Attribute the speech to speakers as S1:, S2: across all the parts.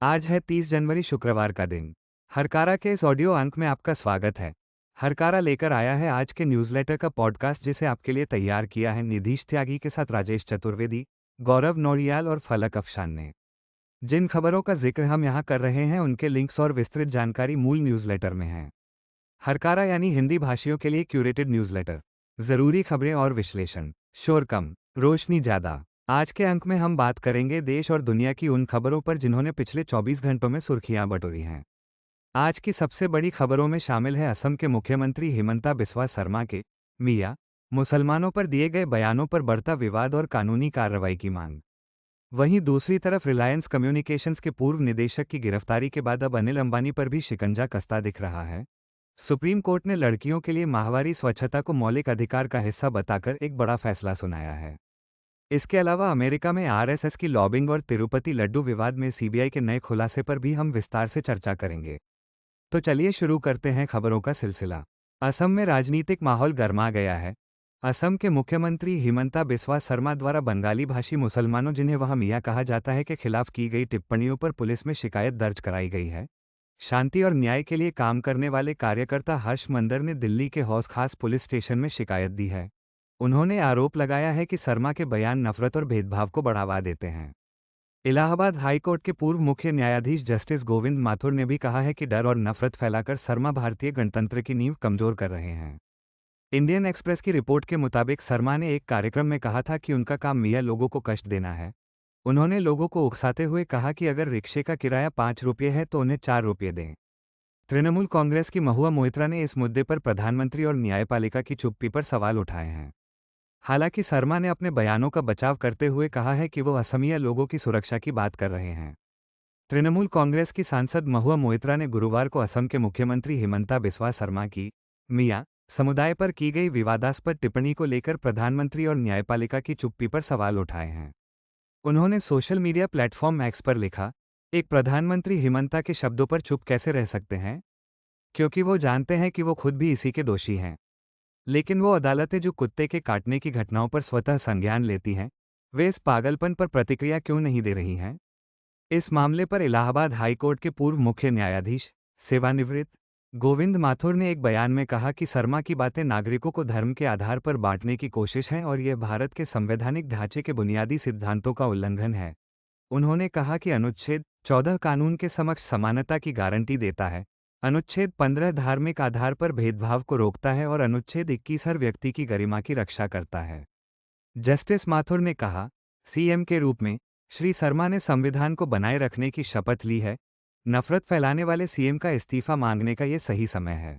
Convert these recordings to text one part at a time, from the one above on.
S1: आज है 30 जनवरी शुक्रवार का दिन। हरकारा के इस ऑडियो अंक में आपका स्वागत है। हरकारा लेकर आया है आज के न्यूज़लेटर का पॉडकास्ट जिसे आपके लिए तैयार किया है निधीश त्यागी के साथ राजेश चतुर्वेदी, गौरव नौरियाल और फलक अफशान ने। जिन खबरों का जिक्र हम यहाँ कर रहे हैं उनके लिंक्स और विस्तृत जानकारी मूल न्यूज़लेटर में है। हरकारा यानी हिंदी भाषियों के लिए क्यूरेटेड न्यूज़लेटर। ज़रूरी खबरें और विश्लेषण, शोर कम, रोशनी ज़्यादा। आज के अंक में हम बात करेंगे देश और दुनिया की उन खबरों पर जिन्होंने पिछले 24 घंटों में सुर्खियां बटोरी हैं। आज की सबसे बड़ी खबरों में शामिल है असम के मुख्यमंत्री हिमंता बिस्वा शर्मा के मियां मुसलमानों पर दिए गए बयानों पर बढ़ता विवाद और कानूनी कार्रवाई की मांग। वहीं दूसरी तरफ रिलायंस कम्युनिकेशंस के पूर्व निदेशक की गिरफ्तारी के बाद अब अनिल अंबानी पर भी शिकंजा कसता दिख रहा है। सुप्रीम कोर्ट ने लड़कियों के लिए माहवारी स्वच्छता को मौलिक अधिकार का हिस्सा बताकर एक बड़ा फैसला सुनाया है। इसके अलावा अमेरिका में आरएसएस की लॉबिंग और तिरुपति लड्डू विवाद में सीबीआई के नए खुलासे पर भी हम विस्तार से चर्चा करेंगे। तो चलिए शुरू करते हैं खबरों का सिलसिला। असम में राजनीतिक माहौल गर्मा गया है। असम के मुख्यमंत्री हिमंता बिस्वा शर्मा द्वारा बंगाली भाषी मुसलमानों जिन्हें वह मियाँ कहा जाता है के खिलाफ की गई टिप्पणियों पर पुलिस में शिकायत दर्ज कराई गई है। शांति और न्याय के लिए काम करने वाले कार्यकर्ता हर्ष मंदर ने दिल्ली के हौस खास पुलिस स्टेशन में शिकायत दी है। उन्होंने आरोप लगाया है कि शर्मा के बयान नफरत और भेदभाव को बढ़ावा देते हैं। इलाहाबाद हाईकोर्ट के पूर्व मुख्य न्यायाधीश जस्टिस गोविंद माथुर ने भी कहा है कि डर और नफरत फैलाकर शर्मा भारतीय गणतंत्र की नींव कमजोर कर रहे हैं। इंडियन एक्सप्रेस की रिपोर्ट के मुताबिक शर्मा ने एक कार्यक्रम में कहा था कि उनका काम मियाँ लोगों को कष्ट देना है। उन्होंने लोगों को उकसाते हुए कहा कि अगर रिक्शे का किराया 5 रुपये है तो उन्हें 4 रुपये दें। तृणमूल कांग्रेस की महुआ मोइत्रा ने इस मुद्दे पर प्रधानमंत्री और न्यायपालिका की चुप्पी पर सवाल उठाए हैं। हालांकि शर्मा ने अपने बयानों का बचाव करते हुए कहा है कि वो असमिया लोगों की सुरक्षा की बात कर रहे हैं। तृणमूल कांग्रेस की सांसद महुआ मोइत्रा ने गुरुवार को असम के मुख्यमंत्री हिमंता बिस्वा शर्मा की मियाँ समुदाय पर की गई विवादास्पद टिप्पणी को लेकर प्रधानमंत्री और न्यायपालिका की चुप्पी पर सवाल उठाए हैं। उन्होंने सोशल मीडिया प्लेटफॉर्म एक्स पर लिखा, एक प्रधानमंत्री हिमंता के शब्दों पर चुप कैसे रह सकते हैं, क्योंकि वो जानते हैं कि वो खुद भी इसी के दोषी हैं। लेकिन वो अदालतें जो कुत्ते के काटने की घटनाओं पर स्वतः संज्ञान लेती हैं, वे इस पागलपन पर प्रतिक्रिया क्यों नहीं दे रही हैं? इस मामले पर इलाहाबाद हाईकोर्ट के पूर्व मुख्य न्यायाधीश सेवानिवृत्त गोविंद माथुर ने एक बयान में कहा कि शर्मा की बातें नागरिकों को धर्म के आधार पर बांटने की कोशिश है और यह भारत के संवैधानिक ढांचे के बुनियादी सिद्धांतों का उल्लंघन है। उन्होंने कहा कि अनुच्छेद 14 कानून के समक्ष समानता की गारंटी देता है, अनुच्छेद 15 धार्मिक आधार पर भेदभाव को रोकता है और अनुच्छेद 21 हर व्यक्ति की गरिमा की रक्षा करता है। जस्टिस माथुर ने कहा, सीएम के रूप में श्री शर्मा ने संविधान को बनाए रखने की शपथ ली है। नफरत फैलाने वाले सीएम का इस्तीफा मांगने का ये सही समय है।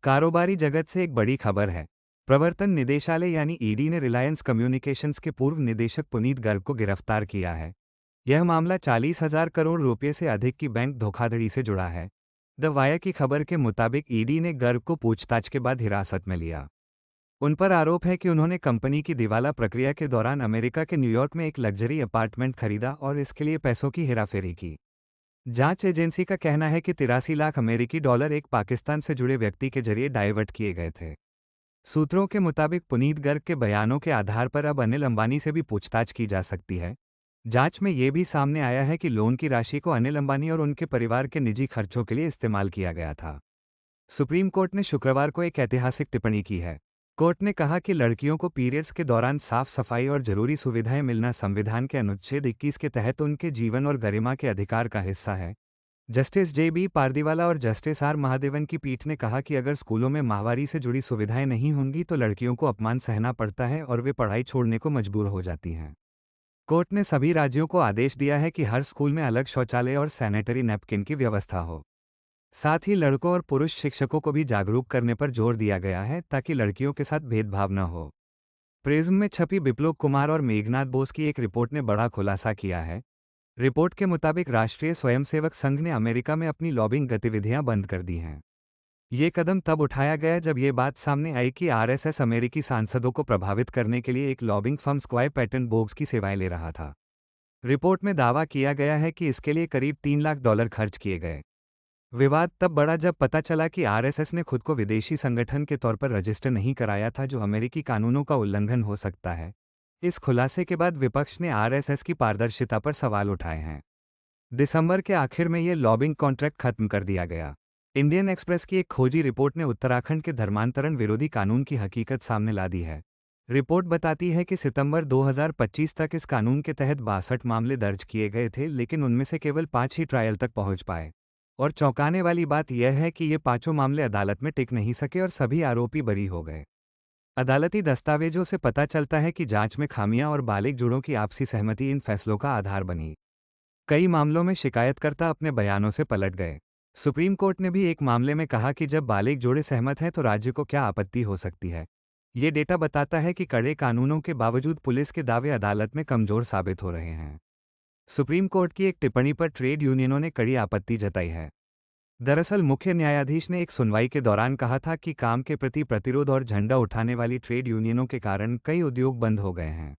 S1: कारोबारी जगत से एक बड़ी खबर है। प्रवर्तन निदेशालय यानी ईडी ने रिलायंस कम्युनिकेशंस के पूर्व निदेशक पुनीत गर्ग को गिरफ्तार किया है। यह मामला 40,000 करोड़ रुपये से अधिक की बैंक धोखाधड़ी से जुड़ा है। द वायर की खबर के मुताबिक ईडी ने गर्ग को पूछताछ के बाद हिरासत में लिया। उन पर आरोप है कि उन्होंने कंपनी की दिवाला प्रक्रिया के दौरान अमेरिका के न्यूयॉर्क में एक लग्जरी अपार्टमेंट खरीदा और इसके लिए पैसों की हेराफेरी की। जांच एजेंसी का कहना है कि 83 लाख अमेरिकी डॉलर एक पाकिस्तान से जुड़े व्यक्ति के जरिए डाइवर्ट किए गए थे। सूत्रों के मुताबिक पुनीत गर्ग के बयानों के आधार पर अब अनिल अंबानी से भी पूछताछ की जा सकती है। जांच में यह भी सामने आया है कि लोन की राशि को अनिल अंबानी और उनके परिवार के निजी खर्चों के लिए इस्तेमाल किया गया था। सुप्रीम कोर्ट ने शुक्रवार को एक ऐतिहासिक टिप्पणी की है। कोर्ट ने कहा कि लड़कियों को पीरियड्स के दौरान साफ सफाई और जरूरी सुविधाएं मिलना संविधान के अनुच्छेद 21 के तहत उनके जीवन और गरिमा के अधिकार का हिस्सा है। Justice JB. पारदीवाला और जस्टिस आर. महादेवन की पीठ ने कहा कि अगर स्कूलों में माहवारी से जुड़ी सुविधाएं नहीं होंगी तो लड़कियों को अपमान सहना पड़ता है और वे पढ़ाई छोड़ने को मजबूर हो जाती हैं। कोर्ट ने सभी राज्यों को आदेश दिया है कि हर स्कूल में अलग शौचालय और सैनिटरी नैपकिन की व्यवस्था हो। साथ ही लड़कों और पुरुष शिक्षकों को भी जागरूक करने पर जोर दिया गया है ताकि लड़कियों के साथ भेदभाव न हो। प्रिज्म में छपी बिप्लोब कुमार और मेघनाथ बोस की एक रिपोर्ट ने बड़ा खुलासा किया है। रिपोर्ट के मुताबिक राष्ट्रीय स्वयंसेवक संघ ने अमेरिका में अपनी लॉबिंग गतिविधियां बंद कर दी हैं। ये कदम तब उठाया गया जब ये बात सामने आई कि आरएसएस अमेरिकी सांसदों को प्रभावित करने के लिए एक लॉबिंग फर्म स्क्वायर पैटर्न बोग्स की सेवाएं ले रहा था। रिपोर्ट में दावा किया गया है कि इसके लिए करीब $3 लाख खर्च किए गए। विवाद तब बढ़ा जब पता चला कि आरएसएस ने खुद को विदेशी संगठन के तौर पर रजिस्टर नहीं कराया था, जो अमेरिकी कानूनों का उल्लंघन हो सकता है। इस खुलासे के बाद विपक्ष ने आरएसएस की पारदर्शिता पर सवाल उठाए हैं। दिसंबर के आखिर में ये लॉबिंग कॉन्ट्रैक्ट खत्म कर दिया गया। इंडियन एक्सप्रेस की एक खोजी रिपोर्ट ने उत्तराखंड के धर्मांतरण विरोधी कानून की हकीकत सामने ला दी है। रिपोर्ट बताती है कि सितंबर 2025 तक इस कानून के तहत 62 मामले दर्ज किए गए थे, लेकिन उनमें से केवल 5 ही ट्रायल तक पहुंच पाए। और चौंकाने वाली बात यह है कि ये पांचों मामले अदालत में टिक नहीं सके और सभी आरोपी बरी हो गए। अदालती दस्तावेजों से पता चलता है कि जांच में खामियां और बालिग जोड़ों की आपसी सहमति इन फैसलों का आधार बनी। कई मामलों में शिकायतकर्ता अपने बयानों से पलट गए। सुप्रीम कोर्ट ने भी एक मामले में कहा कि जब बालिग जोड़े सहमत हैं तो राज्य को क्या आपत्ति हो सकती है। ये डेटा बताता है कि कड़े कानूनों के बावजूद पुलिस के दावे अदालत में कमजोर साबित हो रहे हैं। सुप्रीम कोर्ट की एक टिप्पणी पर ट्रेड यूनियनों ने कड़ी आपत्ति जताई है। दरअसल मुख्य न्यायाधीश ने एक सुनवाई के दौरान कहा था कि काम के प्रति प्रतिरोध और झंडा उठाने वाली ट्रेड यूनियनों के कारण कई उद्योग बंद हो गए हैं।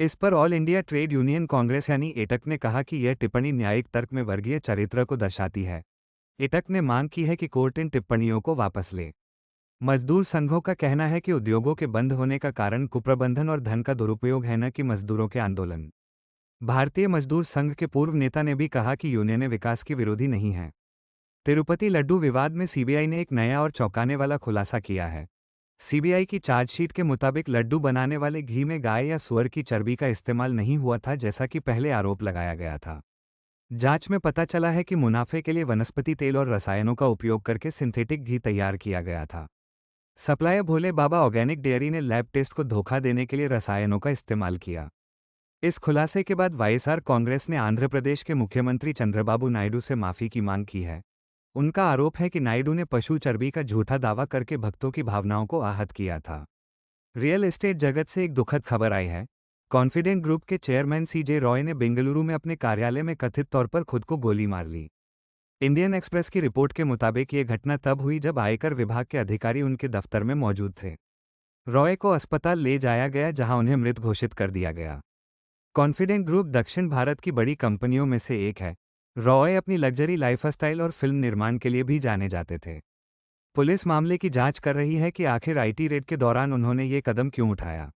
S1: इस पर all India trade union Congress यानी एटक ने कहा कि यह टिप्पणी न्यायिक तर्क में वर्गीय चरित्र को दर्शाती है। एटक ने मांग की है कि कोर्ट इन टिप्पणियों को वापस ले। मजदूर संघों का कहना है कि उद्योगों के बंद होने का कारण कुप्रबंधन और धन का दुरुपयोग है, न कि मजदूरों के आंदोलन। भारतीय मजदूर संघ के पूर्व नेता ने भी कहा कि यूनियनें विकास की विरोधी नहीं हैं। तिरुपति लड्डू विवाद में सीबीआई ने एक नया और चौंकाने वाला खुलासा किया है। सीबीआई की चार्जशीट के मुताबिक लड्डू बनाने वाले घी में गाय या सुअर की चर्बी का इस्तेमाल नहीं हुआ था, जैसा कि पहले आरोप लगाया गया था। जांच में पता चला है कि मुनाफे के लिए वनस्पति तेल और रसायनों का उपयोग करके सिंथेटिक घी तैयार किया गया था। सप्लायर भोले बाबा ऑर्गेनिक डेयरी ने लैब टेस्ट को धोखा देने के लिए रसायनों का इस्तेमाल किया। इस खुलासे के बाद वाईएसआर कांग्रेस ने आंध्र प्रदेश के मुख्यमंत्री चंद्रबाबू नायडू से माफी की मांग की है। उनका आरोप है कि नायडू ने पशु चर्बी का झूठा दावा करके भक्तों की भावनाओं को आहत किया था। रियल एस्टेट जगत से एक दुखद खबर आई है। कॉन्फिडेंट ग्रुप के चेयरमैन सीजे रॉय ने बेंगलुरु में अपने कार्यालय में कथित तौर पर खुद को गोली मार ली। इंडियन एक्सप्रेस की रिपोर्ट के मुताबिक ये घटना तब हुई जब आयकर विभाग के अधिकारी उनके दफ्तर में मौजूद थे। रॉय को अस्पताल ले जाया गया, जहां उन्हें मृत घोषित कर दिया गया। कॉन्फिडेंट ग्रुप दक्षिण भारत की बड़ी कंपनियों में से एक है। रॉय अपनी लग्जरी लाइफस्टाइल और फिल्म निर्माण के लिए भी जाने जाते थे। पुलिस मामले की जांच कर रही है कि आखिर आईटी रेड के दौरान उन्होंने ये कदम क्यों उठाया।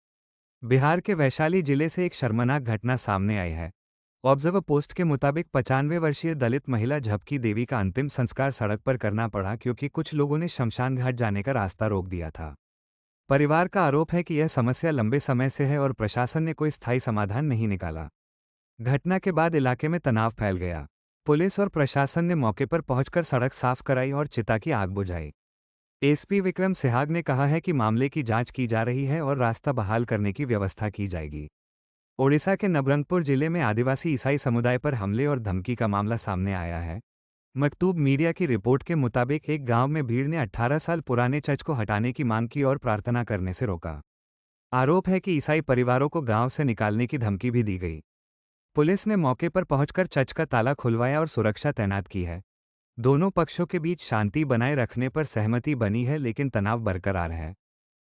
S1: बिहार के वैशाली जिले से एक शर्मनाक घटना सामने आई है। ऑब्जर्वर पोस्ट के मुताबिक 95 वर्षीय दलित महिला झपकी देवी का अंतिम संस्कार सड़क पर करना पड़ा, क्योंकि कुछ लोगों ने शमशान घाट जाने का रास्ता रोक दिया था। परिवार का आरोप है कि यह समस्या लंबे समय से है और प्रशासन ने कोई स्थायी समाधान नहीं निकाला। घटना के बाद इलाके में तनाव फैल गया। पुलिस और प्रशासन ने मौके पर पहुंचकर सड़क साफ कराई और चिता की आग बुझाई। एसपी विक्रम सिहाग ने कहा है कि मामले की जांच की जा रही है और रास्ता बहाल करने की व्यवस्था की जाएगी। ओडिशा के नबरंगपुर जिले में आदिवासी ईसाई समुदाय पर हमले और धमकी का मामला सामने आया है। मकतूब मीडिया की रिपोर्ट के मुताबिक एक गांव में भीड़ ने 18 साल पुराने चर्च को हटाने की मांग की और प्रार्थना करने से रोका। आरोप है कि ईसाई परिवारों को गांव से निकालने की धमकी भी दी गई। पुलिस ने मौके पर पहुंचकर चर्च का ताला खुलवाया और सुरक्षा तैनात की है। दोनों पक्षों के बीच शांति बनाए रखने पर सहमति बनी है, लेकिन तनाव बरकरार है।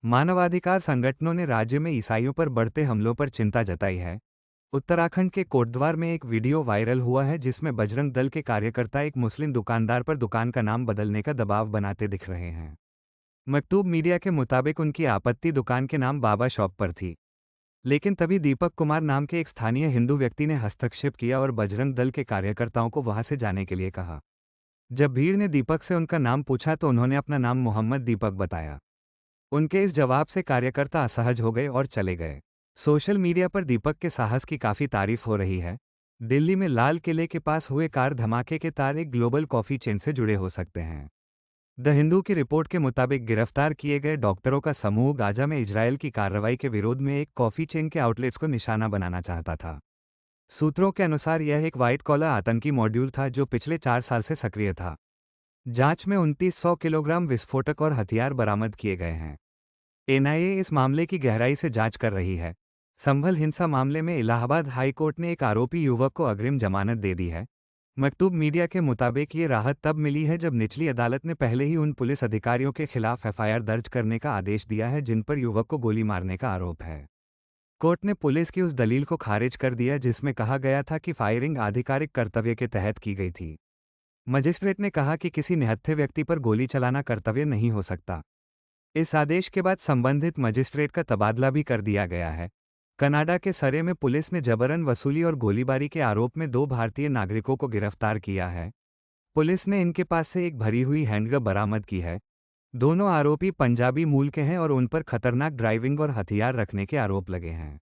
S1: मानवाधिकार संगठनों ने राज्य में ईसाइयों पर बढ़ते हमलों पर चिंता जताई है। उत्तराखंड के कोटद्वार में एक वीडियो वायरल हुआ है, जिसमें बजरंग दल के कार्यकर्ता एक मुस्लिम दुकानदार पर दुकान का नाम बदलने का दबाव बनाते दिख रहे हैं। मकतूब मीडिया के मुताबिक उनकी आपत्ति दुकान के नाम बाबा शॉप पर थी, लेकिन तभी दीपक कुमार नाम के एक स्थानीय हिंदू व्यक्ति ने हस्तक्षेप किया और बजरंग दल के कार्यकर्ताओं को वहां से जाने के लिए कहा। जब भीड़ ने दीपक से उनका नाम पूछा तो उन्होंने अपना नाम मोहम्मद दीपक बताया। उनके इस जवाब से कार्यकर्ता असहज हो गए और चले गए। सोशल मीडिया पर दीपक के साहस की काफ़ी तारीफ हो रही है। दिल्ली में लाल किले के पास हुए कार धमाके के तार एक ग्लोबल कॉफ़ी चेन से जुड़े हो सकते हैं। द हिंदू की रिपोर्ट के मुताबिक गिरफ्तार किए गए डॉक्टरों का समूह गाजा में इजरायल की कार्रवाई के विरोध में एक कॉफ़ी चेन के आउटलेट्स को निशाना बनाना चाहता था। सूत्रों के अनुसार यह एक व्हाइट कॉलर आतंकी मॉड्यूल था जो पिछले 4 साल से सक्रिय था। जांच में 2900 किलोग्राम विस्फोटक और हथियार बरामद किए गए हैं। एनआईए इस मामले की गहराई से जांच कर रही है। संभल हिंसा मामले में इलाहाबाद हाई कोर्ट ने एक आरोपी युवक को अग्रिम जमानत दे दी है। मकतूब मीडिया के मुताबिक ये राहत तब मिली है जब निचली अदालत ने पहले ही उन पुलिस अधिकारियों के खिलाफ एफआईआर दर्ज करने का आदेश दिया है जिन पर युवक को गोली मारने का आरोप है। कोर्ट ने पुलिस की उस दलील को खारिज कर दिया जिसमें कहा गया था कि फायरिंग आधिकारिक कर्तव्य के तहत की गई थी। मजिस्ट्रेट ने कहा कि किसी निहत्थे व्यक्ति पर गोली चलाना कर्तव्य नहीं हो सकता। इस आदेश के बाद संबंधित मजिस्ट्रेट का तबादला भी कर दिया गया है। कनाडा के सरे में पुलिस ने जबरन वसूली और गोलीबारी के आरोप में 2 भारतीय नागरिकों को गिरफ्तार किया है। पुलिस ने इनके पास से एक भरी हुई हैंडगन बरामद की है। दोनों आरोपी पंजाबी मूल के हैं और उन पर खतरनाक ड्राइविंग और हथियार रखने के आरोप लगे हैं।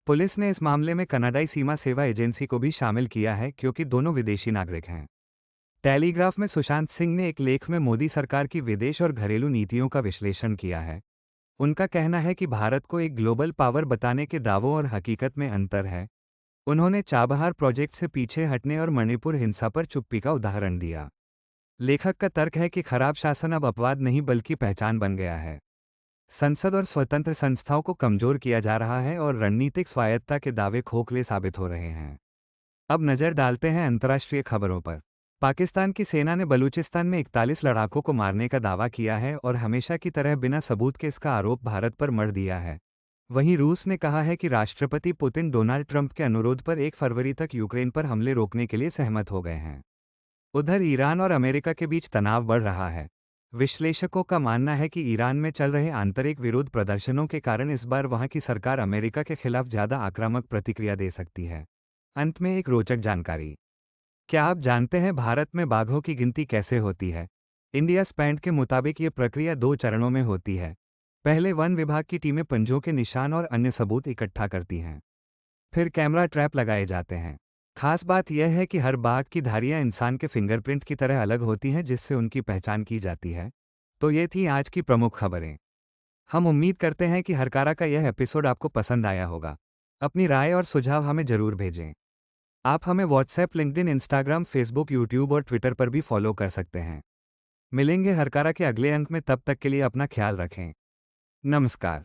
S1: पुलिस ने इस मामले में कनाडाई सीमा सेवा एजेंसी को भी शामिल किया है क्योंकि दोनों विदेशी नागरिक हैं। टेलीग्राफ में सुशांत सिंह ने एक लेख में मोदी सरकार की विदेश और घरेलू नीतियों का विश्लेषण किया है। उनका कहना है कि भारत को एक ग्लोबल पावर बताने के दावों और हकीकत में अंतर है। उन्होंने चाबहार प्रोजेक्ट से पीछे हटने और मणिपुर हिंसा पर चुप्पी का उदाहरण दिया। लेखक का तर्क है कि खराब शासन अब अपवाद नहीं बल्कि पहचान बन गया है। संसद और स्वतंत्र संस्थाओं को कमजोर किया जा रहा है और रणनीतिक स्वायत्तता के दावे खोखले साबित हो रहे हैं। अब नजर डालते हैं अंतर्राष्ट्रीय खबरों पर। पाकिस्तान की सेना ने बलूचिस्तान में 41 लड़ाकों को मारने का दावा किया है और हमेशा की तरह बिना सबूत के इसका आरोप भारत पर मढ़ दिया है। वहीं रूस ने कहा है कि राष्ट्रपति पुतिन डोनाल्ड ट्रंप के अनुरोध पर 1 फरवरी तक यूक्रेन पर हमले रोकने के लिए सहमत हो गए हैं। उधर ईरान और अमेरिका के बीच तनाव बढ़ रहा है। विश्लेषकों का मानना है कि ईरान में चल रहे आंतरिक विरोध प्रदर्शनों के कारण इस बार वहां की सरकार अमेरिका के खिलाफ ज़्यादा आक्रामक प्रतिक्रिया दे सकती है। अंत में एक रोचक जानकारी। क्या आप जानते हैं भारत में बाघों की गिनती कैसे होती है? इंडिया स्पैंड के मुताबिक ये प्रक्रिया 2 चरणों में होती है। पहले वन विभाग की टीमें पंजों के निशान और अन्य सबूत इकट्ठा करती हैं। फिर कैमरा ट्रैप लगाए जाते हैं। खास बात यह है कि हर बाघ की धारियां इंसान के फिंगरप्रिंट की तरह अलग होती हैं जिससे उनकी पहचान की जाती है। तो ये थी आज की प्रमुख खबरें। हम उम्मीद करते हैं कि हरकारा का यह एपिसोड आपको पसंद आया होगा। अपनी राय और सुझाव हमें जरूर भेजें। आप हमें WhatsApp, LinkedIn, Instagram, Facebook, YouTube और ट्विटर पर भी फॉलो कर सकते हैं। मिलेंगे हरकारा के अगले अंक में, तब तक के लिए अपना ख्याल रखें। नमस्कार।